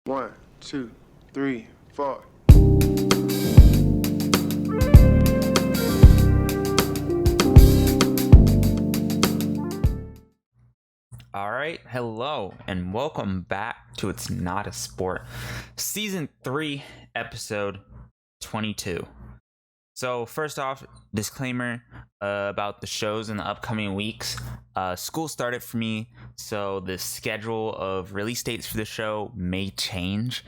1, 2, 3, 4. All right, hello, and welcome back to It's Not a Sport, Season 3, Episode 22. So first off, disclaimer about the shows in the upcoming weeks. School started for me, so the schedule of release dates for the show may change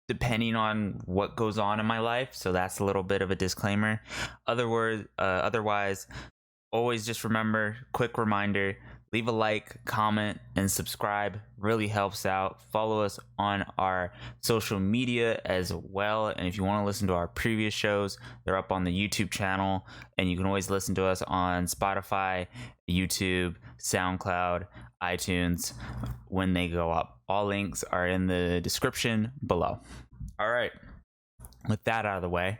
depending on what goes on in my life. So that's a little bit of a disclaimer. Otherwise, always just remember, quick reminder, leave a like, comment, and subscribe. Really helps out. Follow us on our social media as well. And if you want to listen to our previous shows, they're up on the YouTube channel. And you can always listen to us on Spotify, YouTube, SoundCloud, iTunes when they go up. All links are in the description below. All right. With that out of the way,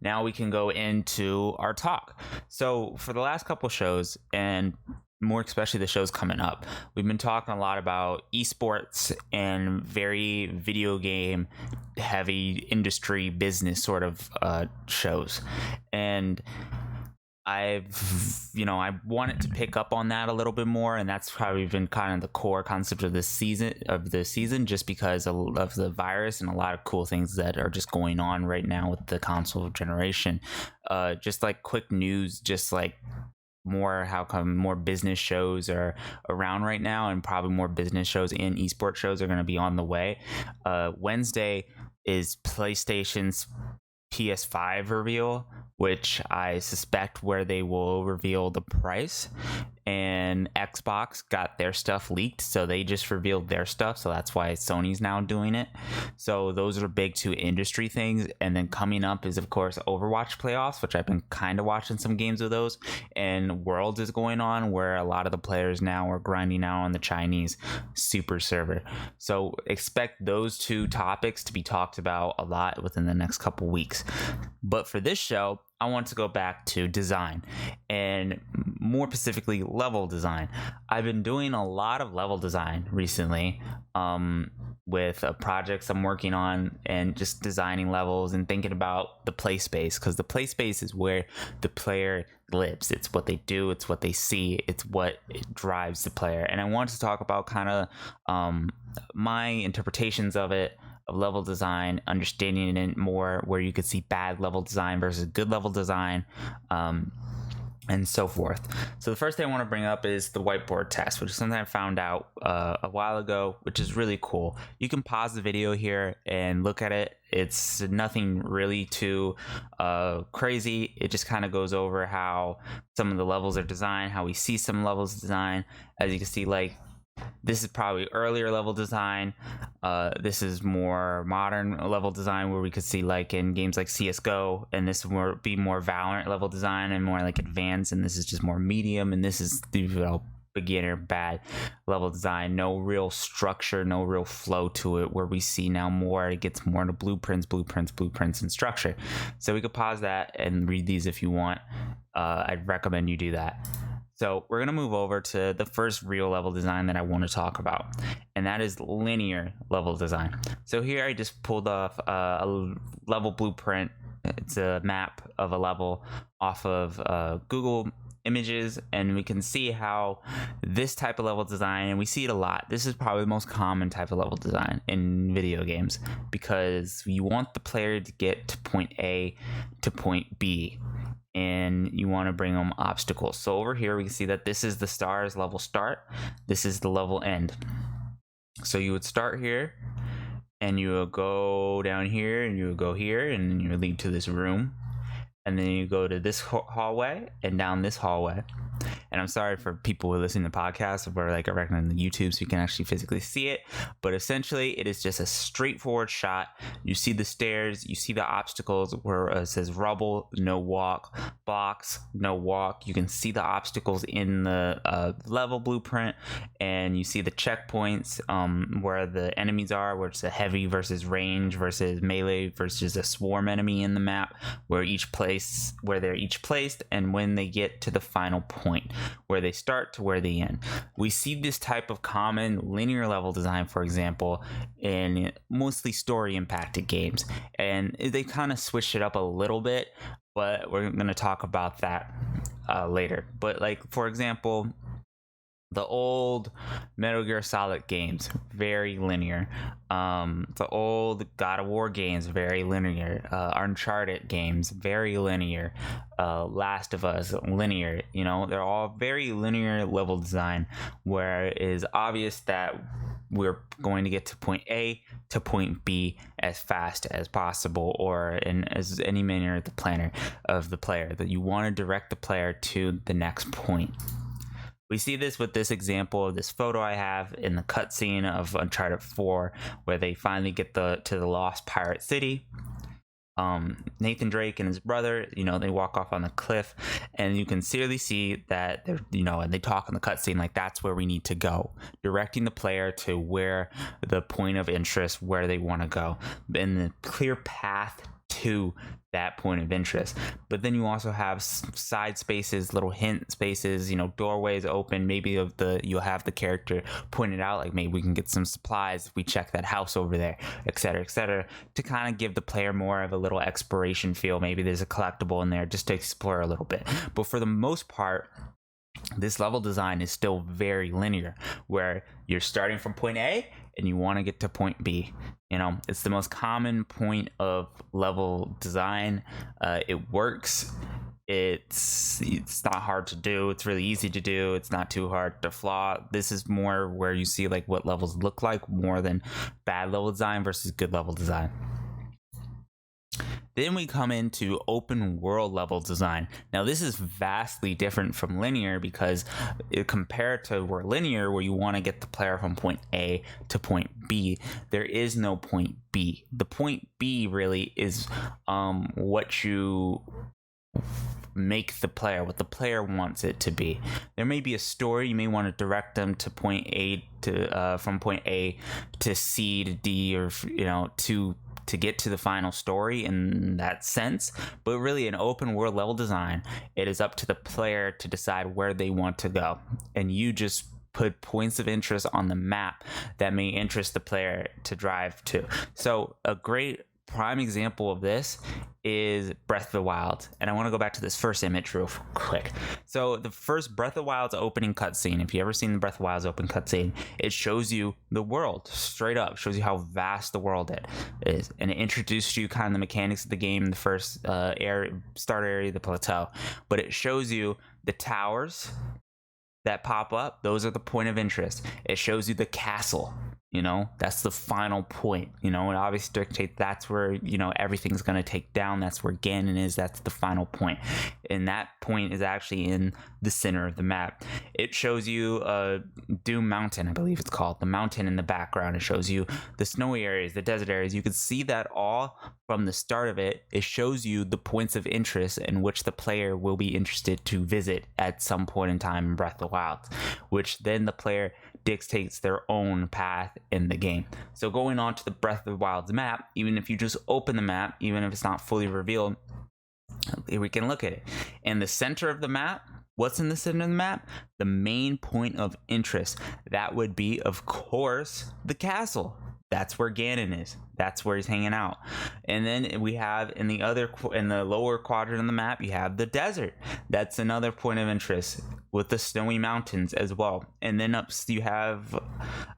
now we can go into our talk. So for the last couple shows, and more especially the shows coming up, we've been talking a lot about esports and very video game heavy industry business sort of shows. And I wanted to pick up on that a little bit more, and that's probably been kind of the core concept of this season, just because of the virus and a lot of cool things that are just going on right now with the console generation. Just like quick news, just like how come more business shows are around right now, and probably more business shows and esports shows are going to be on the way. Wednesday is PlayStation's PS5 reveal, which I suspect where they will reveal the price, and Xbox got their stuff leaked, so they just revealed their stuff, so that's why Sony's now doing it. So those are big two industry things. And then coming up is of course Overwatch playoffs, which I've been kind of watching some games of those, and Worlds is going on, where a lot of the players now are grinding out on the Chinese super server. So expect those two topics to be talked about a lot within the next couple weeks. But for this show, I want to go back to design, and more specifically level design. I've been doing a lot of level design recently with projects I'm working on, and just designing levels and thinking about the play space, because the play space is where the player lives. It's what they do, it's what they see, it's what drives the player. And I want to talk about kind of my interpretations of level design, understanding it more, where you could see bad level design versus good level design, and so forth. So the first thing I want to bring up is the whiteboard test, which is something I found out a while ago, which is really cool. You can pause the video here and look at it. It's nothing really too crazy. It just kind of goes over how some of the levels are designed, how we see some levels designed. As you can see, like, this is probably earlier level design. This is more modern level design, where we could see like in games like CSGO, and this would be more Valorant level design, and more like advanced, and this is just more medium, and this is the beginner bad level design. No real structure, no real flow to it, where we see now more, it gets more into blueprints, and structure. So we could pause that and read these if you want. I'd recommend you do that. So we're going to move over to the first real level design that I want to talk about, and that is linear level design. So here I just pulled off a level blueprint. It's a map of a level off of Google Images, and we can see how this type of level design, and we see it a lot, this is probably the most common type of level design in video games, because you want the player to get to point A to point B, and you want to bring them obstacles. So over here we can see that this is the stars level start, this is the level end. So you would start here, and you will go down here, and you will go here, and you lead to this room, and then you go to this hallway and down this hallway. And I'm sorry for people who listen to podcasts, where like I recommend the YouTube so you can actually physically see it. But essentially, it is just a straightforward shot. You see the stairs, you see the obstacles where it says rubble, no walk, box, no walk. You can see the obstacles in the level blueprint, and you see the checkpoints where the enemies are, where it's a heavy versus range versus melee versus a swarm enemy in the map, where they're each placed, and when they get to the final point. where they start to where they end. We see this type of common linear level design, for example, in mostly story impacted games, and they kind of switched it up a little bit, but we're going to talk about that later. But like, for example, the old Metal Gear Solid games, very linear. The old God of War games, very linear. Uncharted games, very linear. Last of Us, linear. You know, they're all very linear level design, where it is obvious that we're going to get to point A to point B as fast as possible, or in as any manner of the player, that you want to direct the player to the next point. We see this with this example of this photo I have in the cutscene of Uncharted 4, where they finally get to the lost pirate city. Nathan Drake and his brother, you know, they walk off on the cliff, and you can clearly see that they're, you know, and they talk in the cutscene like that's where we need to go, directing the player to where the point of interest, where they want to go, and the clear path to that point of interest. But then you also have side spaces, little hint spaces, you know, doorways open, maybe you'll have the character pointed out, like maybe we can get some supplies if we check that house over there, etc., to kind of give the player more of a little exploration feel. Maybe there's a collectible in there just to explore a little bit. But for the most part, this level design is still very linear, where you're starting from point A and you want to get to point B. You know, it's the most common point of level design. It works. It's not hard to do. It's really easy to do. It's not too hard to flaw. This is more where you see like what levels look like, more than bad level design versus good level design. Then we come into open world level design. Now this is vastly different from linear, because compared to where linear, where you want to get the player from point A to point B, there is no point B. The point B really is what you make the player, what the player wants it to be. There may be a story, you may want to direct them to point A to from point A to C to D, or you know, to get to the final story in that sense. But really, in open world level design, it is up to the player to decide where they want to go, and you just put points of interest on the map that may interest the player to drive to. So a great prime example of this is Breath of the Wild, and I want to go back to this first image real quick. So the first Breath of the Wild's opening cutscene, if you ever seen the Breath of the Wild's open cutscene, it shows you the world straight up, shows you how vast the world it is, and it introduces you kind of the mechanics of the game in the first start area, the plateau. But it shows you the towers that pop up; those are the point of interest. It shows you the castle. You know, that's the final point, you know, and obviously dictate that's where, you know, everything's going to take down. That's where Ganon is. That's the final point. And that point is actually in the center of the map. It shows you Doom Mountain, I believe it's called, the mountain in the background. It shows you the snowy areas, the desert areas. You can see that all from the start of it. It shows you the points of interest in which the player will be interested to visit at some point in time in Breath of the Wild, which then the player dictates their own path in the game. So going on to the Breath of the Wild's map, even if you just open the map, even if it's not fully revealed, we can look at it. In the center of the map, what's in the center of the map? The main point of interest. That would be, of course, the castle. That's where Ganon is. That's where he's hanging out. And then we have in the lower quadrant of the map, you have the desert. That's another point of interest, with the snowy mountains as well. And then you have,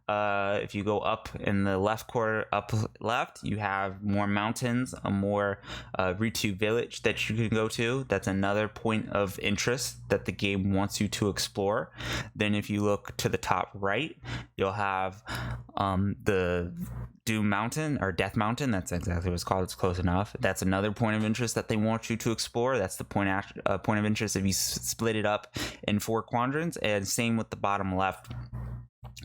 if you go up in the left corner, up left, you have more mountains, a more Ritu village that you can go to. That's another point of interest that the game wants you to explore. Then if you look to the top right, you'll have the Doom Mountain, or Death Mountain. That's exactly what it's called. It's close enough. That's another point of interest that they want you to explore. That's the point of interest if you split it up in 4 quadrants. And same with the bottom left,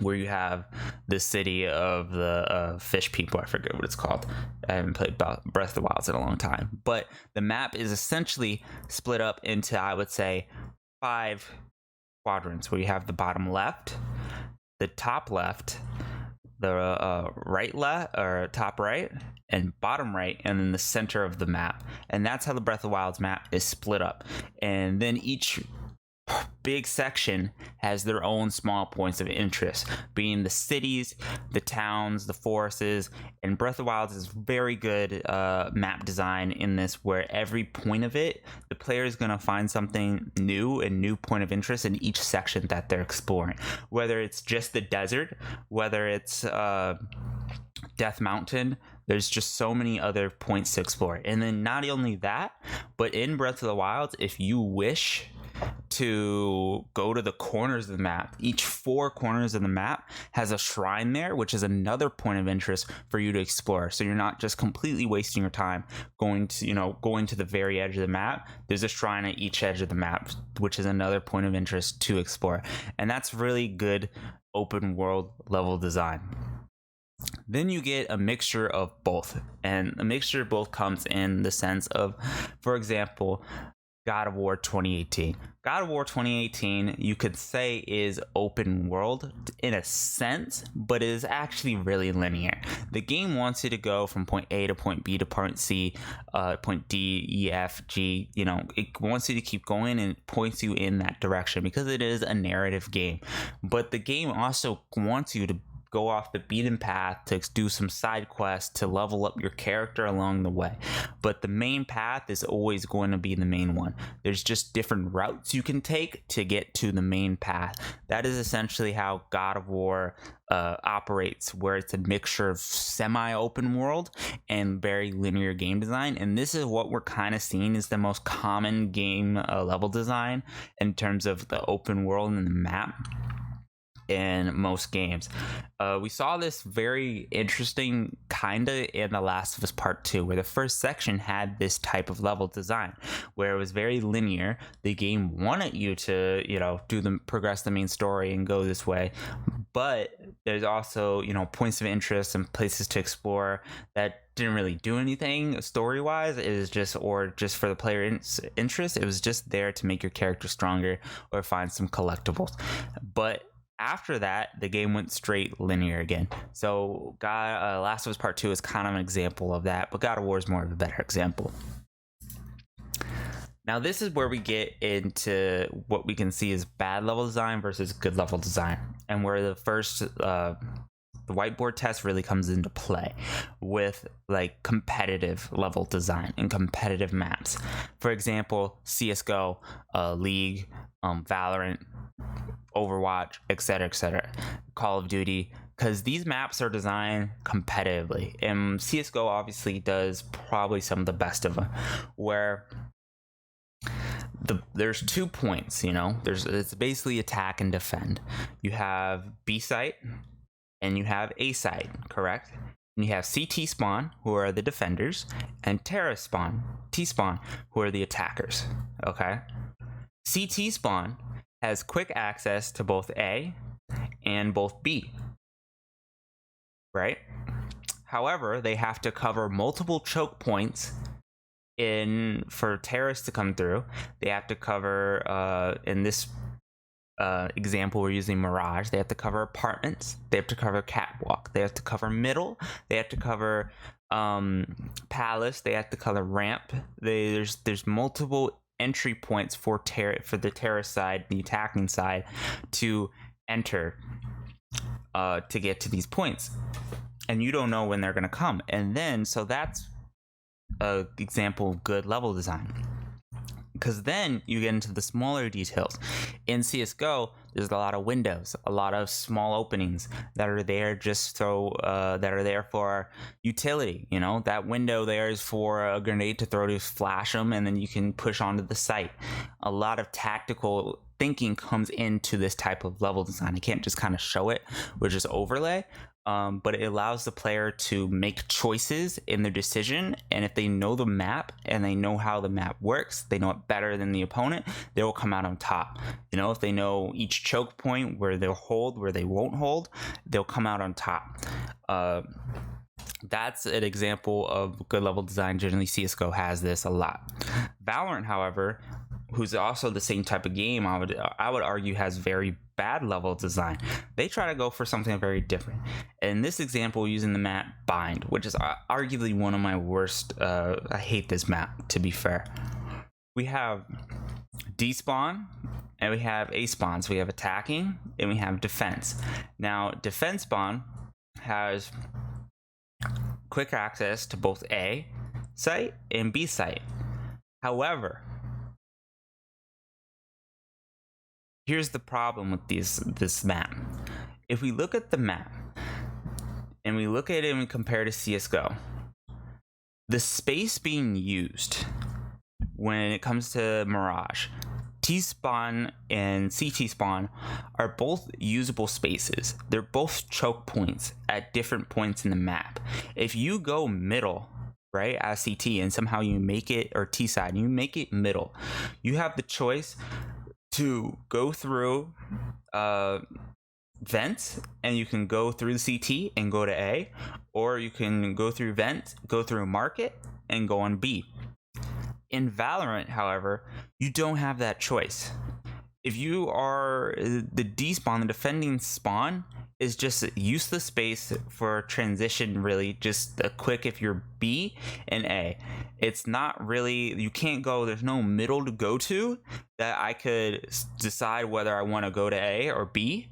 where you have the city of the fish people. I forget what it's called. I haven't played Breath of the Wild in a long time. But the map is essentially split up into, I would say, 5 quadrants, where you have the bottom left, the top left, the right left, or top right, and bottom right, and then the center of the map. And that's how the Breath of the Wild's map is split up. And then each big section has their own small points of interest, being the cities, the towns, the forests. And Breath of the Wild is very good map design in this, where every point of it, the player is going to find something new and new point of interest in each section that they're exploring, whether it's just the desert, whether it's Death Mountain. There's just so many other points to explore. And then not only that, but in Breath of the Wild, if you wish to go to the corners of the map, each 4 corners of the map has a shrine there, which is another point of interest for you to explore. So you're not just completely wasting your time going to the very edge of the map. There's a shrine at each edge of the map, which is another point of interest to explore. And that's really good open world level design. Then you get a mixture of both, and a mixture of both comes in the sense of, for example, God of War 2018. God of War 2018, you could say, is open world in a sense, but it is actually really linear. The game wants you to go from point A to point B to point C, point D, E, F, G. It wants you to keep going, and it points you in that direction because it is a narrative game. But the game also wants you to go off the beaten path to do some side quests to level up your character along the way. But the main path is always going to be the main one. There's just different routes you can take to get to the main path. That is essentially how God of War operates, where it's a mixture of semi-open world and very linear game design. And this is what we're kind of seeing is the most common game level design in terms of the open world and the map in most games. We saw this very interesting kinda in The Last of Us Part 2, where the first section had this type of level design where it was very linear. The game wanted you to progress the main story and go this way, but there's also points of interest and places to explore that didn't really do anything story wise. It was just for the player interest. It was just there to make your character stronger or find some collectibles. But after that, the game went straight linear again. So Last of Us Part 2 is kind of an example of that, but God of War is more of a better example. Now this is where we get into what we can see as bad level design versus good level design, and where the whiteboard test really comes into play with like competitive level design and competitive maps. For example, CSGO, League, Valorant, Overwatch, etc., Call of Duty, because these maps are designed competitively, and CSGO obviously does probably some of the best of them, where there's 2 points. It's basically attack and defend. You have B site and you have A site, correct? And you have CT spawn, who are the defenders, and terrorist spawn, T spawn, who are the attackers. Okay, CT spawn has quick access to both A and both B, right? However, they have to cover multiple choke points for terrorists to come through. They have to cover, in this example, we're using Mirage. They have to cover apartments. They have to cover catwalk. They have to cover middle. They have to cover palace. They have to cover ramp. There's multiple entry points for the terrorist side, the attacking side, to enter to get to these points, and you don't know when they're going to come. And then so that's a example of good level design, because then you get into the smaller details. In CSGO, there's a lot of windows, a lot of small openings that are there that are there for utility. That window there is for a grenade to throw to flash them, and then you can push onto the site. A lot of tactical thinking comes into this type of level design. I can't just kind of show it with just overlay. But it allows the player to make choices in their decision, and if they know the map and they know how the map works, they know it better than the opponent, they will come out on top. If they know each choke point, where they'll hold, where they won't hold, they'll come out on top. That's an example of good level design. Generally, CSGO has this a lot. Valorant, however, who's also the same type of game, I would argue has very bad level design. They try to go for something very different. In this example, using the map Bind, which is arguably one of my worst. I hate this map, to be fair. We have despawn and we have A spawns. We have attacking and we have defense. Now, defense spawn has quick access to both A site and B site. However, here's the problem with this map. If we look at the map and we look at it and we compare to CSGO, the space being used when it comes to Mirage, T-spawn and CT spawn are both usable spaces. They're both choke points at different points in the map. If you go middle, right, as CT, and somehow you make it, or T side, you make it middle, you have the choice to go through vents, and you can go through the CT and go to A, or you can go through vent, go through market, and go on B. In Valorant, however, you don't have that choice. If you are the despawn, the defending spawn is just useless space for transition, really. Just a quick if you're B and A. It's not really, you can't go, there's no middle to go to that I could decide whether I want to go to A or B.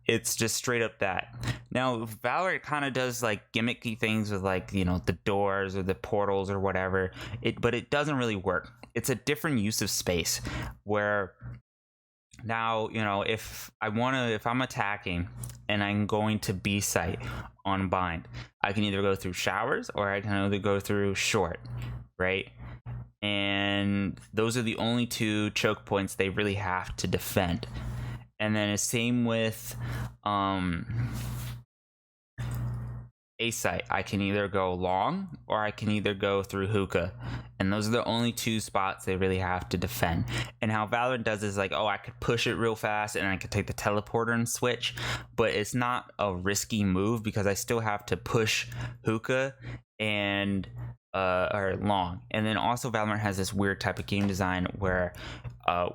It's just straight up that. Now, Valorant kind of does like gimmicky things with, like, you know, the doors or the portals or whatever. But it doesn't really work. It's a different use of space where now, you know, if I'm attacking and I'm going to B site on bind, I can either go through showers or I can either go through short, right? And those are the only two choke points they really have to defend. And then the same with A site. I can either go long or I can either go through hookah, and those are the only two spots they really have to defend. And how Valorant does is like, oh, I could push it real fast and I could take the teleporter and switch, but it's not a risky move because I still have to push hookah and or long. And then also Valorant has this weird type of game design where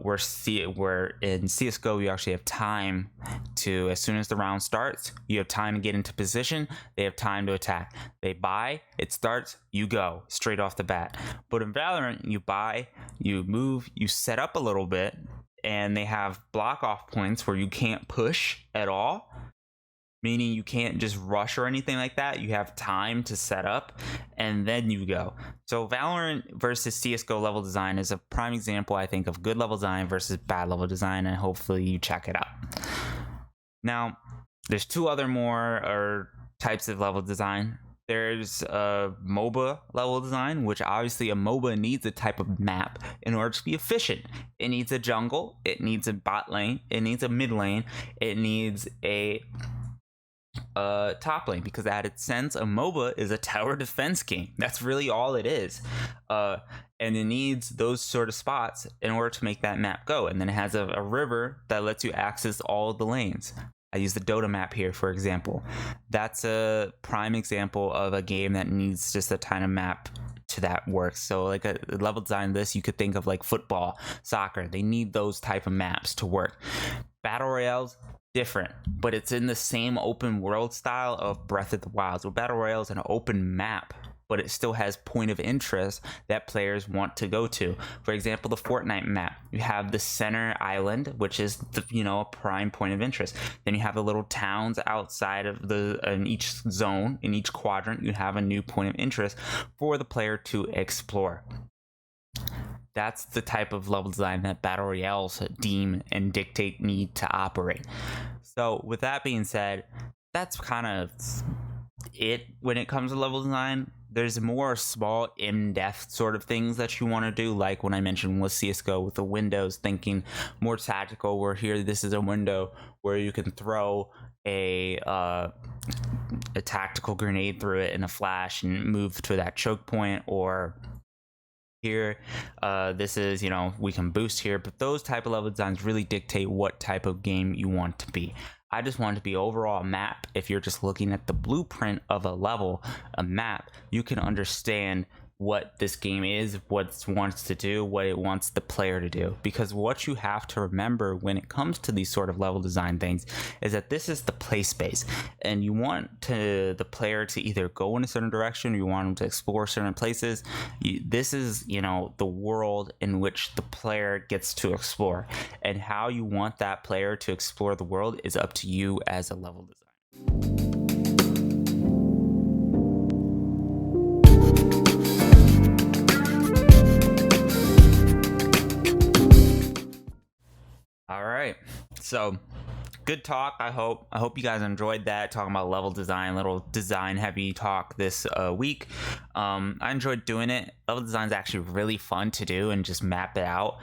we're in CSGO you actually have time to, as soon as the round starts, you have time to get into position, they have time to attack. They buy, it starts, you go straight off the bat. But in Valorant, you buy, you move, you set up a little bit, and they have block off points where you can't push at all, meaning you can't just rush or anything like that. You have time to set up and then you go. So Valorant versus CSGO level design is a prime example, I think, of good level design versus bad level design, and hopefully you check it out. Now, there's two other more types of level design. There's a MOBA level design, which obviously a MOBA needs a type of map in order to be efficient. It needs a jungle, it needs a bot lane, it needs a mid lane, it needs a top lane, because at its sense, a MOBA is a tower defense game. That's really all it is. And it needs those sort of spots in order to make that map go. And then it has a river that lets you access all of the lanes. I use the Dota map here, for example. That's a prime example of a game that needs just a kind of map to that works. So like a level design this, you could think of like football, soccer. They need those type of maps to work. Battle Royales, different, but it's in the same open world style of Breath of the Wild. So Battle Royale is an open map, but it still has point of interest that players want to go to. For example, the Fortnite map, you have the center island, which is the, you know, a prime point of interest. Then you have the little towns outside of in each zone, in each quadrant, you have a new point of interest for the player to explore. That's the type of level design that Battle Royales deem and dictate need to operate. So with that being said, that's kind of it when it comes to level design. There's more small in-depth sort of things that you want to do, like when I mentioned with CSGO with the windows, thinking more tactical, where here this is a window where you can throw a tactical grenade through it in a flash and move to that choke point, or here this is, you know, we can boost here. But those type of level designs really dictate what type of game you want to be. I just want it to be overall map. If you're just looking at the blueprint of a level, a map, you can understand what this game is, what it wants to do, what it wants the player to do. Because what you have to remember when it comes to these sort of level design things is that this is the play space, and you want the player to either go in a certain direction, or you want them to explore certain places. This is, the world in which the player gets to explore, and how you want that player to explore the world is up to you as a level designer. All right, so good talk. I hope you guys enjoyed that, talking about level design, little design heavy talk this week. I enjoyed doing it. Level design is actually really fun to do and just map it out.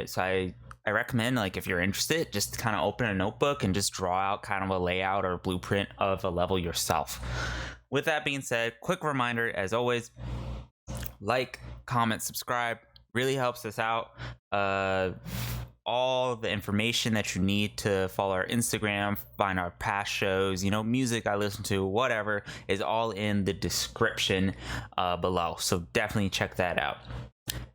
So I recommend, like, if you're interested, just kind of open a notebook and just draw out kind of a layout or blueprint of a level yourself. With that being said, quick reminder, as always, like, comment, subscribe, really helps us out. All the information that you need to follow our Instagram, find our past shows, music I listen to, whatever, is all in the description below. So definitely check that out.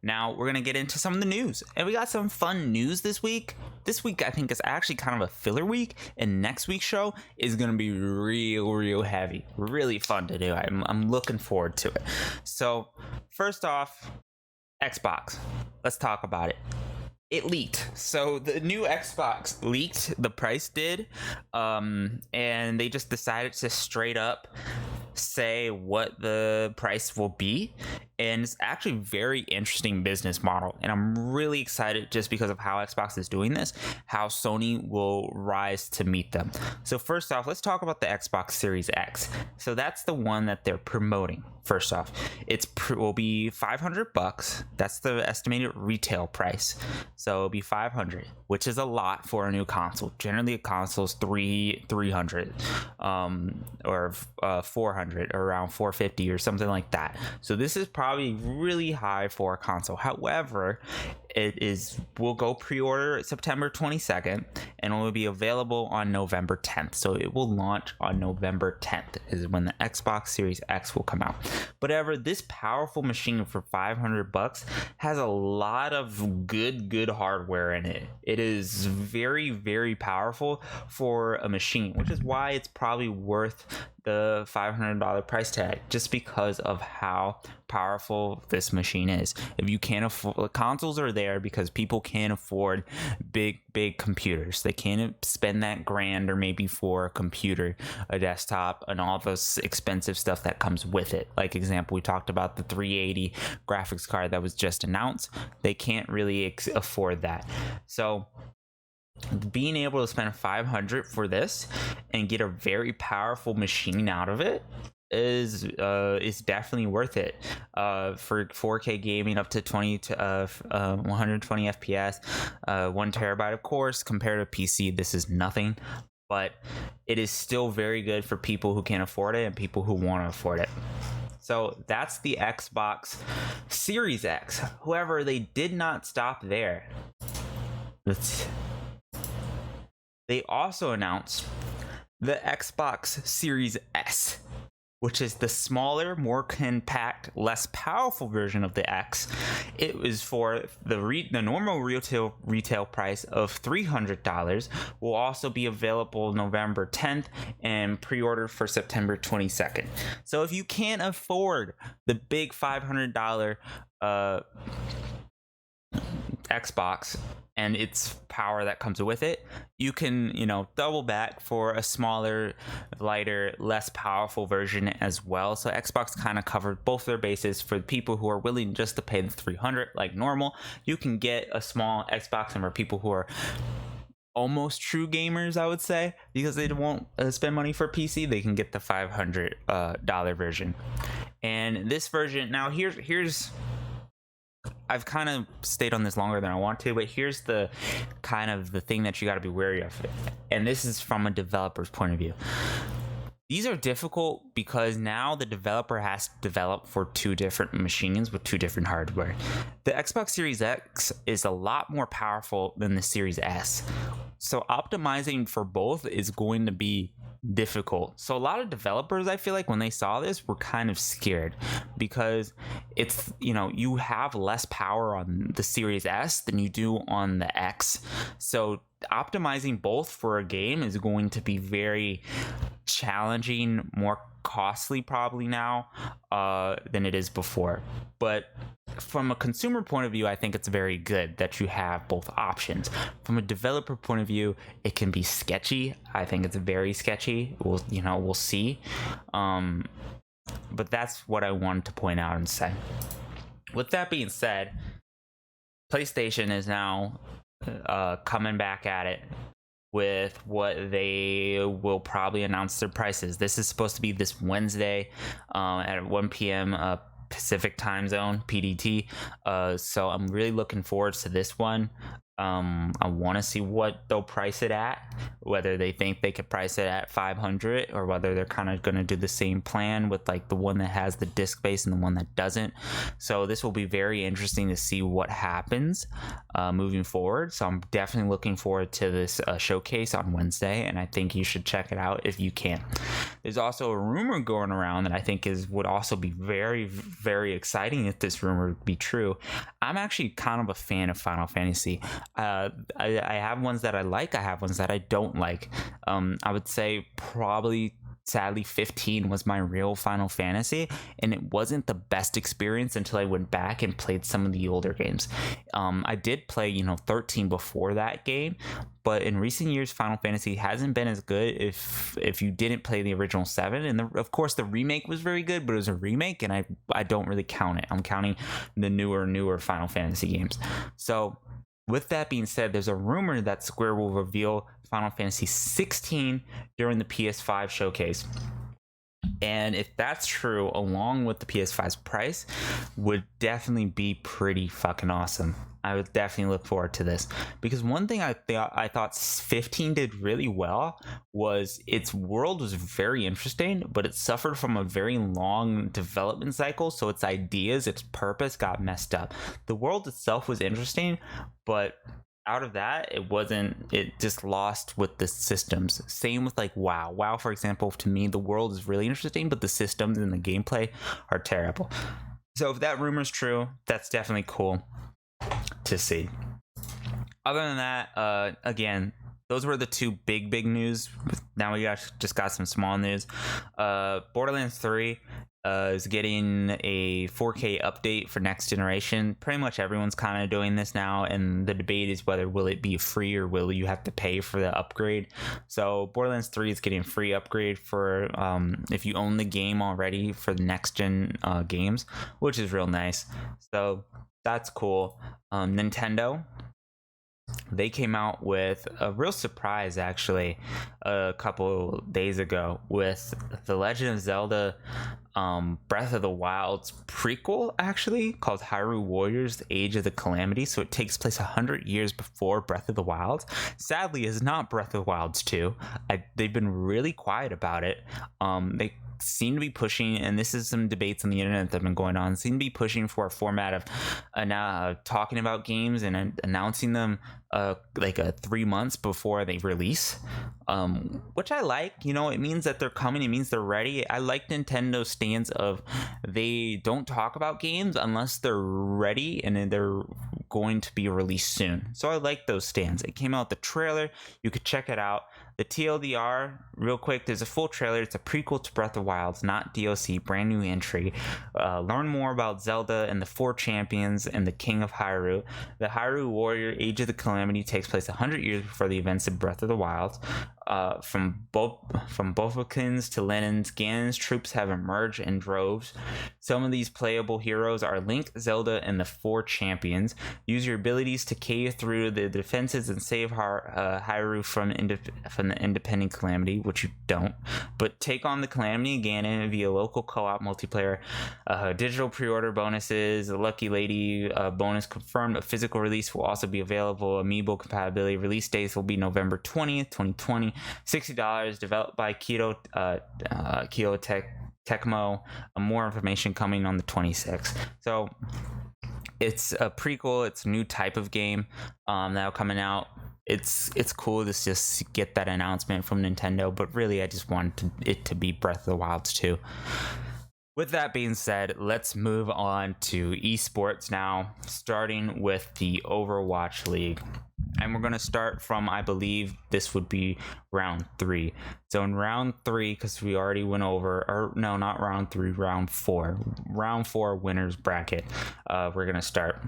Now we're going to get into some of the news, and we got some fun news this week. This week, I think, is actually kind of a filler week, and next week's show is going to be real heavy, really fun to do. I'm looking forward to it. So first off, Xbox. Let's talk about it. It leaked. So the new Xbox leaked, the price did, and they just decided to straight up say what the price will be. And it's actually a very interesting business model, and I'm really excited just because of how Xbox is doing this, how Sony will rise to meet them. So first off, let's talk about the Xbox Series X. So that's the one that they're promoting. First off, will be $500. That's the estimated retail price. So it'll be $500, which is a lot for a new console. Generally, a console's $300, or $400, or around $450 or something like that. So this is probably really high for a console. However, will go pre-order September 22nd, and it will be available on November 10th. So it will launch on November 10th is when the Xbox Series X will come out. But however, this powerful machine for $500 has a lot of good hardware in it. It is very powerful for a machine, which is why it's probably worth the $500 price tag, just because of how powerful this machine is. If you can't afford, consoles are there because people can't afford big computers. They can't spend that grand or maybe for a computer, a desktop, and all those expensive stuff that comes with it. Like example, we talked about the 380 graphics card that was just announced. They can't really afford that. So being able to spend $500 for this and get a very powerful machine out of it is definitely worth it. For 4K gaming up to 120 FPS, 1 terabyte, of course. Compared to PC, this is nothing, but it is still very good for people who can't afford it and people who want to afford it. So that's the Xbox Series X. However, they did not stop there. They also announced the Xbox Series S, which is the smaller, more compact, less powerful version of the X. It was for the normal retail price of $300. Will also be available November 10th and pre-ordered for September 22nd. So if you can't afford the big $500 Xbox and its power that comes with it, you can, double back for a smaller, lighter, less powerful version as well. So Xbox kind of covered both their bases. For people who are willing just to pay the $300 like normal, you can get a small Xbox, and for people who are almost true gamers, I would say, because they won't spend money for PC, they can get the $500 version. And this version, now here's I've kind of stayed on this longer than I want to, but here's the kind of the thing that you got to be wary of. And this is from a developer's point of view. These are difficult because now the developer has to develop for two different machines with two different hardware. The Xbox Series X is a lot more powerful than the Series S. So optimizing for both is going to be difficult. So a lot of developers, I feel like, when they saw this, were kind of scared because it's, you have less power on the Series S than you do on the X. So optimizing both for a game is going to be very challenging, more costly probably now than it is before. But from a consumer point of view, I think it's very good that you have both options. From a developer point of view, it can be sketchy. I think it's very sketchy. We'll see. But that's what I wanted to point out and say. With that being said, PlayStation is now coming back at it with what they will probably announce their prices. This is supposed to be this Wednesday at 1 p.m. Pacific time zone, PDT. So I'm really looking forward to this one. I want to see what they'll price it at, whether they think they could price it at 500 or whether they're kind of going to do the same plan with like the one that has the disc base and the one that doesn't. So this will be very interesting to see what happens moving forward. So I'm definitely looking forward to this showcase on Wednesday, and I think you should check it out if you can. There's also a rumor going around that I think would also be very, very exciting if this rumor would be true. I'm actually kind of a fan of Final Fantasy. I have ones that I like. I have ones that I don't like. I would say probably, sadly, 15 was my real Final Fantasy, and it wasn't the best experience until I went back and played some of the older games. I did play 13 before that game, but in recent years Final Fantasy hasn't been as good if you didn't play the original 7. And of course the remake was very good, but it was a remake, and I don't really count it. I'm counting the newer Final Fantasy games. So with that being said, there's a rumor that Square will reveal Final Fantasy 16 during the PS5 showcase. And if that's true, along with the PS5's price, would definitely be pretty fucking awesome. I would definitely look forward to this, because one thing I thought 15 did really well was its world was very interesting, but it suffered from a very long development cycle. So its ideas, its purpose got messed up. The world itself was interesting, but out of that, it just lost with the systems. Same with like WoW, for example. To me, the world is really interesting, but the systems and the gameplay are terrible. So if that rumor's true, that's definitely cool to see. Other than that, again, those were the two big news. Now we just got some small news. Borderlands 3 is getting a 4K update for next generation. Pretty much everyone's kind of doing this now, and the debate is whether will it be free or will you have to pay for the upgrade. So Borderlands 3 is getting a free upgrade for if you own the game already for the next gen games, which is real nice. So that's cool. Nintendo, they came out with a real surprise actually a couple days ago with The Legend of Zelda Breath of the Wild's prequel, actually called Hyrule Warriors: The Age of the Calamity. So it takes place 100 years before Breath of the Wild. Sadly, it's not Breath of the Wild's 2. They've been really quiet about it. They seem to be pushing, and this is some debates on the internet that have been going on, seem to be pushing for a format of talking about games and announcing them like 3 months before they release, which I like. It means that they're coming. It means they're ready. I like Nintendo's stance of they don't talk about games unless they're ready and then they're going to be released soon. So I like those stands. It came out the trailer. You could check it out. The TLDR, real quick, there's a full trailer. It's a prequel to Breath of the Wild, not DLC, brand new entry. Learn more about Zelda and the 4 champions and the King of Hyrule. The Hyrule Warrior Age of the Calamity takes place 100 years before the events of Breath of the Wild. From Bofokins to Lenon's, Ganon's troops have emerged in droves. Some of these playable heroes are Link, Zelda, and the 4 champions. Use your abilities to cave through the defenses and save Hyrule from the independent Calamity, which you don't. But take on the Calamity Ganon via local co-op multiplayer. Digital pre-order bonuses, a Lucky Lady bonus confirmed. A physical release will also be available. Amiibo compatibility. Release dates will be November 20th, 2020. $60. Developed by Kyoto Tecmo. More information coming on the 26th. So it's a prequel. It's a new type of game now coming out. it's cool to just get that announcement from Nintendo, but really I just wanted it to be Breath of the Wilds 2. With that being said, let's move on to esports now, starting with the Overwatch League. And we're going to start from, I believe this would be round 3. So in round 3, because we already went over, or no, not round 3, round 4. Round 4 winners bracket. We're going to start.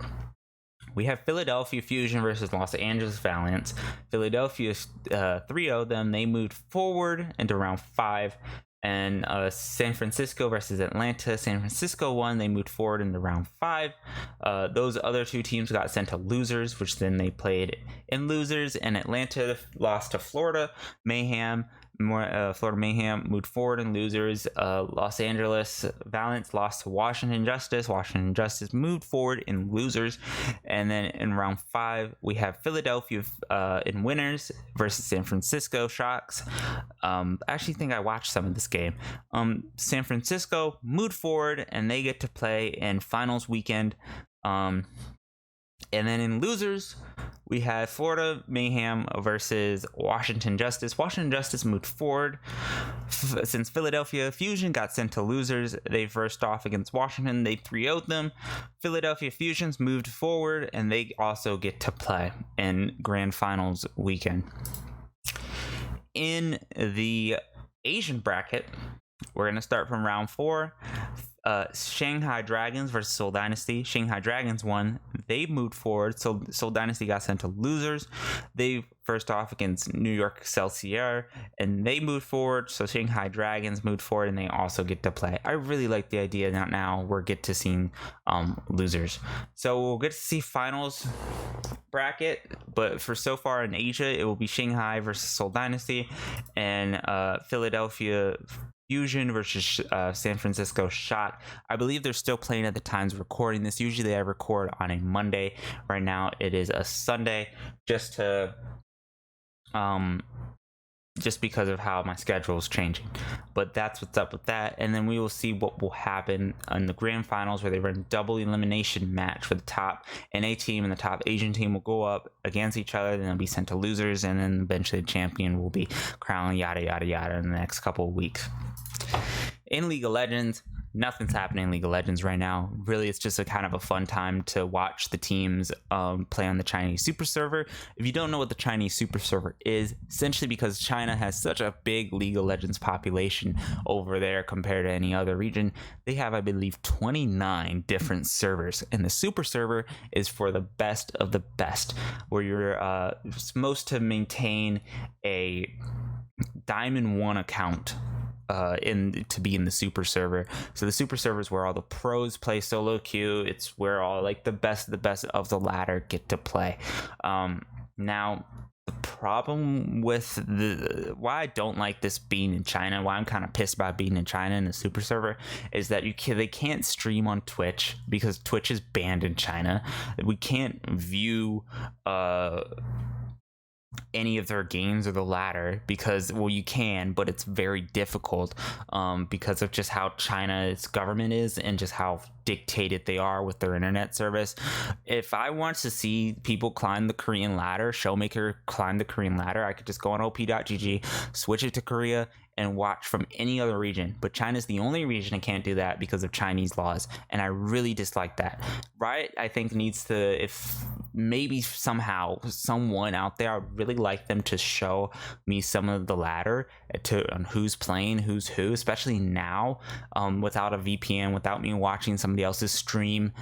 We have Philadelphia Fusion versus Los Angeles Valiants. Philadelphia 3-0 them. They moved forward into round 5. And San Francisco versus Atlanta. San Francisco won. They moved forward into round 5. Those other 2 teams got sent to losers, which then they played in losers. And Atlanta lost to Florida Mayhem. Florida Mayhem moved forward in losers. Los Angeles Valiants lost to Washington Justice. Washington Justice moved forward in losers. And then in round 5, we have Philadelphia in winners versus San Francisco Shocks. I actually think I watched some of this game. San Francisco moved forward, and they get to play in finals weekend. And then in losers, we have Florida Mayhem versus Washington Justice. Washington Justice moved forward. Since Philadelphia Fusion got sent to losers, they first off against Washington. They 3-0'd them. Philadelphia Fusions moved forward, and they also get to play in grand finals weekend. In the Asian bracket, we're going to start from round 4. Shanghai Dragons versus Seoul Dynasty. Shanghai Dragons won. They moved forward. So Seoul Dynasty got sent to losers. They first off against New York Excelsior, and they moved forward. So Shanghai Dragons moved forward, and they also get to play. I really like the idea that now we're get to seeing losers. So we'll get to see finals bracket, but for so far in Asia, it will be Shanghai versus Seoul Dynasty, and Philadelphia Fusion versus San Francisco Shot. I believe they're still playing at the times of recording this. Usually I record on a Monday. Right now it is a Sunday, just because of how my schedule is changing. But that's what's up with that. And then we will see what will happen in the grand finals, where they run double elimination match, where the top NA team and the top Asian team will go up against each other, then they'll be sent to losers, and then eventually the champion will be crowned, yada yada yada, in the next couple of weeks. In League of Legends, nothing's happening in League of Legends right now. Really, it's just a kind of a fun time to watch the teams play on the Chinese Super Server. If you don't know what the Chinese Super Server is, essentially because China has such a big League of Legends population over there compared to any other region, they have, I believe, 29 different servers. And the Super Server is for the best of the best, where you're supposed to maintain a Diamond 1 account to be in the Super Server. So the Super Server is where all the pros play solo queue. It's where all like the best of the ladder get to play. Now the problem with why I don't like this being in China, why I'm kind of pissed about being in China in the Super Server, is that they can't stream on Twitch because Twitch is banned in China. We can't view any of their games or the ladder because, well, you can, but it's very difficult because of just how China's government is and just how dictated they are with their internet service. If I want to see people climb the Korean ladder, Showmaker climb the Korean ladder, I could just go on op.gg, switch it to Korea, and watch from any other region. But China's the only region that can't do that because of Chinese laws, and I really dislike that. Riot, I think, needs to, if maybe somehow someone out there, I'd really like them to show me some of the ladder on who's playing, who's who, especially now, without a VPN, without me watching somebody else's stream,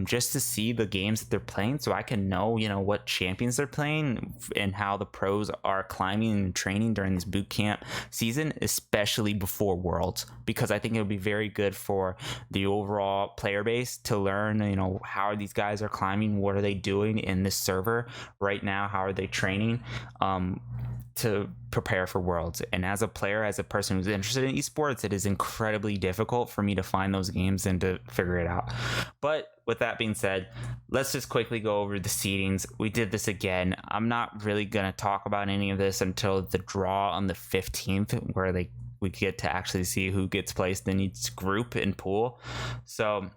just to see the games that they're playing, so I can know, what champions they're playing and how the pros are climbing and training during this boot camp season, especially before Worlds, because I think it would be very good for the overall player base to learn, how these guys are climbing, what are they doing in this server right now, how are they training to prepare for Worlds. And as a player, as a person who's interested in esports, it is incredibly difficult for me to find those games and to figure it out. But with that being said, let's just quickly go over the seedings. We did this again. I'm not really going to talk about any of this until the draw on the 15th, where we get to actually see who gets placed in each group and pool. So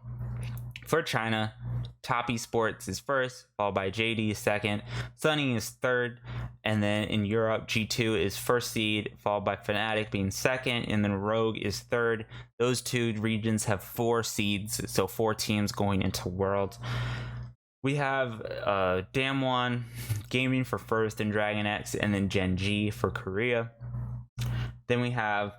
for China, Top Esports is first, followed by JD is second, Sunny is third, And then in Europe, G2 is first seed, followed by Fnatic being second, and then Rogue is third. Those two regions have 4 seeds, so 4 teams going into Worlds. We have Damwon Gaming for first, and Dragon X, and then Gen G for Korea. Then we have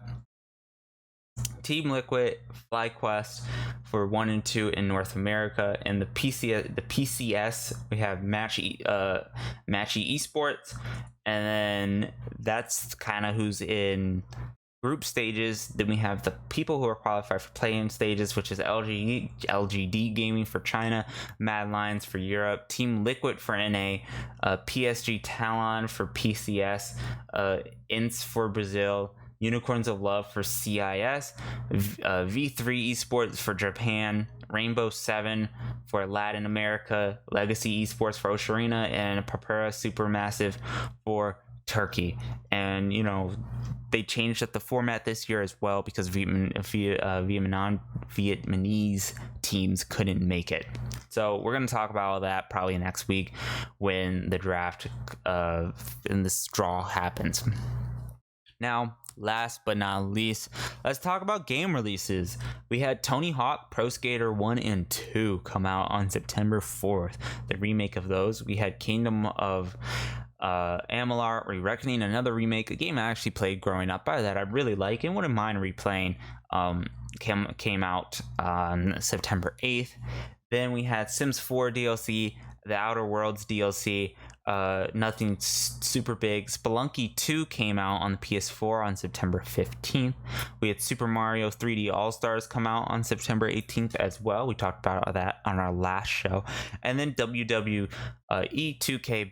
Team Liquid, FlyQuest for 1 and 2 in North America, and the PCS we have Matchy Esports, and then that's kind of who's in group stages. Then we have the people who are qualified for play-in stages, which is LGD Gaming for China, Mad Lions for Europe, Team Liquid for NA, PSG Talon for PCS, INS for Brazil, Unicorns of Love for CIS, V3 Esports for Japan, Rainbow 7 for Latin America, Legacy Esports for Oceania, and Papura Supermassive for Turkey. And they changed up the format this year as well because Vietnamese teams couldn't make it. So we're going to talk about all that probably next week when the draft and this draw happens. Now, last but not least, let's talk about game releases. We had Tony Hawk Pro Skater 1 and 2 come out on September 4th, the remake of those. We had Kingdom of Amalur Re-Reckoning, another remake, a game I actually played growing up that I really like and wouldn't mind replaying. Came out on September 8th. Then we had Sims 4 DLC, the Outer Worlds DLC, nothing super big. Spelunky 2 came out on the PS4 on September 15th. We had Super Mario 3D All-Stars come out on September 18th as well. We talked about that on our last show. And then WWE 2K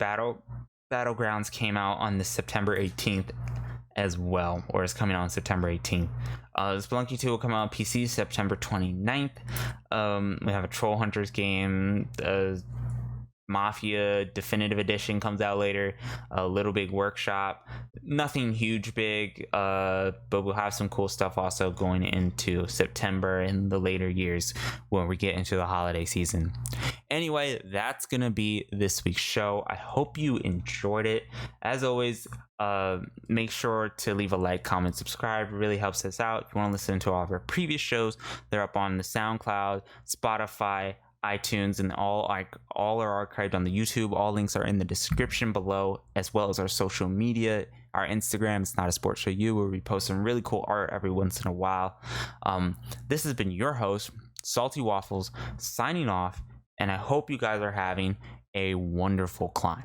Battlegrounds came out on the September 18th as well, or is coming out on September 18th. Spelunky 2 will come out on PC September 29th. We have a Troll Hunters game. Mafia Definitive Edition comes out later. A Little Big Workshop, nothing huge big, but we'll have some cool stuff also going into September and the later years when we get into the holiday season. Anyway, that's gonna be this week's show. I hope you enjoyed it. As always, make sure to leave a like, comment, subscribe. It really helps us out. If you want to listen to all of our previous shows, they're up on the SoundCloud, Spotify, iTunes, and all are archived on the YouTube. All links are in the description below, as well as our social media. Our Instagram, It's Not a Sports Show You, where we post some really cool art every once in a while. This has been your host, Salty Waffles, signing off, and I hope you guys are having a wonderful climb.